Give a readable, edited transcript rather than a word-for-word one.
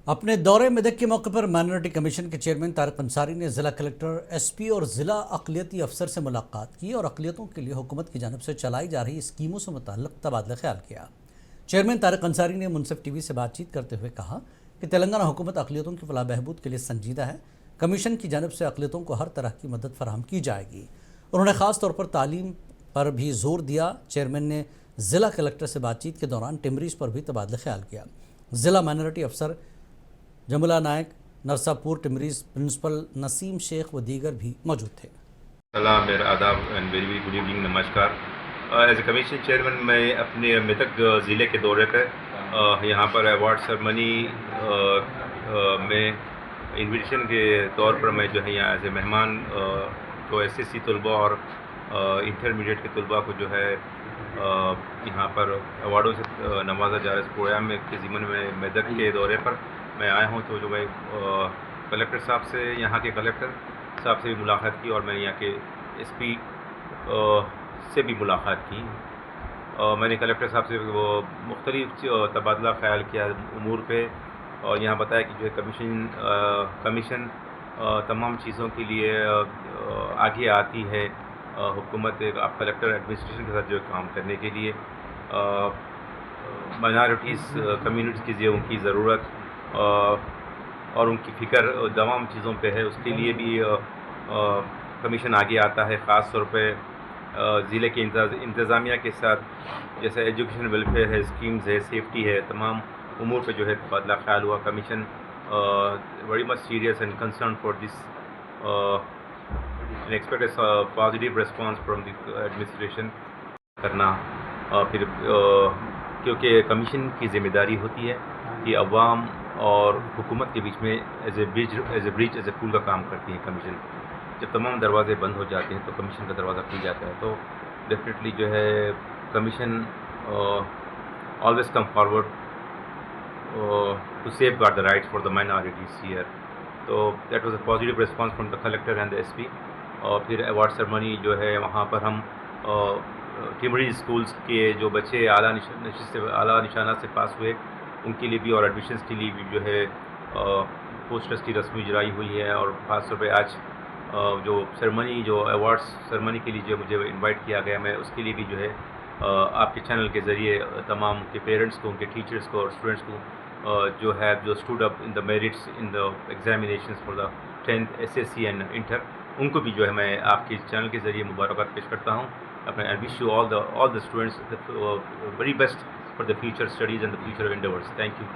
اپنے دورے میدک کے موقع پر مائنورٹی کمیشن کے چیئرمین طارق انصاری نے ضلع کلکٹر، ایس پی اور ضلع اقلیتی افسر سے ملاقات کی اور اقلیتوں کے لیے حکومت کی جانب سے چلائی جا رہی اسکیموں سے متعلق تبادلہ خیال کیا۔ چیئرمین طارق انصاری نے منصف ٹی وی سے بات چیت کرتے ہوئے کہا کہ تلنگانہ حکومت اقلیتوں کی فلاح بہبود کے لیے سنجیدہ ہے۔ کمیشن کی جانب سے اقلیتوں کو ہر طرح کی مدد فراہم کی جائے گی۔ انہوں نے خاص طور پر تعلیم پر بھی زور دیا۔ چیئرمین نے ضلع کلکٹر سے بات چیت کے دوران ٹمریز پر بھی تبادلہ خیال کیا۔ ضلع مائنورٹی افسر جملہ نائک، نرساپور ٹمریز پرنسپل نسیم شیخ و دیگر بھی موجود تھے۔ سلام، میرا آداب and very good evening, namaskar. As a commission chairman میں اپنے میدک ضلع کے دورے پہ یہاں پر ایوارڈ سرمنی میں انویٹیشن کے طور پر میں جو ہے یہاں ایز اے مہمان کو ایس ایس سی طلباء اور انٹرمیڈیٹ کے طلباء کو جو ہے یہاں پر ایوارڈوں سے نوازا جا رہا ہے۔ اس پروگرام میں کے ضمن میں میدک کے دورے پر میں آیا ہوں، تو جو میں کلکٹر صاحب سے، یہاں کے کلکٹر صاحب سے بھی ملاقات کی اور میں نے یہاں کے ایس پی سے بھی ملاقات کی۔ میں نے کلکٹر صاحب سے وہ مختلف تبادلہ خیال کیا امور پہ، اور یہاں بتایا کہ جو ہے کمیشن تمام چیزوں کے لیے آگے آتی ہے، حکومت آپ کلکٹر ایڈمنسٹریشن کے ساتھ جو کام کرنے کے لیے مائنارٹیز کمیونٹیز کی جو ان کی ضرورت اور ان کی فکر تمام چیزوں پہ ہے، اس کے لیے بھی کمیشن آگے آتا ہے۔ خاص طور پہ ضلع کے انتظامیہ کے ساتھ، جیسے ایجوکیشن ویلفیئر ہے، اسکیمز ہے، سیفٹی ہے، تمام امور پہ جو ہے تبادلہ خیال ہوا۔ Commission very much serious and concern for this and expect a positive response from the administration کرنا، پھر کیونکہ کمیشن کی ذمہ داری ہوتی ہے کہ عوام اور حکومت کے بیچ میں as a bridge as a پول کا کام کرتی ہے کمیشن۔ جب تمام دروازے بند ہو جاتے ہیں تو کمیشن کا دروازہ کھل جاتا ہے، تو ڈیفینیٹلی جو ہے commission always come forward to safeguard the rights for the minorities here. تو that was a positive response from the collector and the S P. اور پھر ایوارڈ سرمنی جو ہے وہاں پر ہم ٹمریز اسکولس کے جو بچے اعلیٰ نشانات سے پاس ہوئے ان کے لیے بھی اور ایڈمیشنس کے لیے بھی جو ہے پوسٹرس کی رسم اجرائی ہوئی ہے، اور خاص طور پہ آج جو سرمنی، جو ایوارڈس سرمنی کے لیے جو مجھے انوائٹ کیا گیا، میں اس کے لیے بھی جو ہے آپ کے چینل کے ذریعے تمام ان کے پیرنٹس کو، ان کے ٹیچرس کو اور اسٹوڈنٹس کو جو ہے جو stood up in the merits in the examinations for the 10th SSC and inter, ان کو بھی جو ہے میں آپ کے چینل کے ذریعے مبارکباد پیش کرتا ہوں۔ اپنے I wish you all the students very best for the future studies and the future endeavors. Thank you.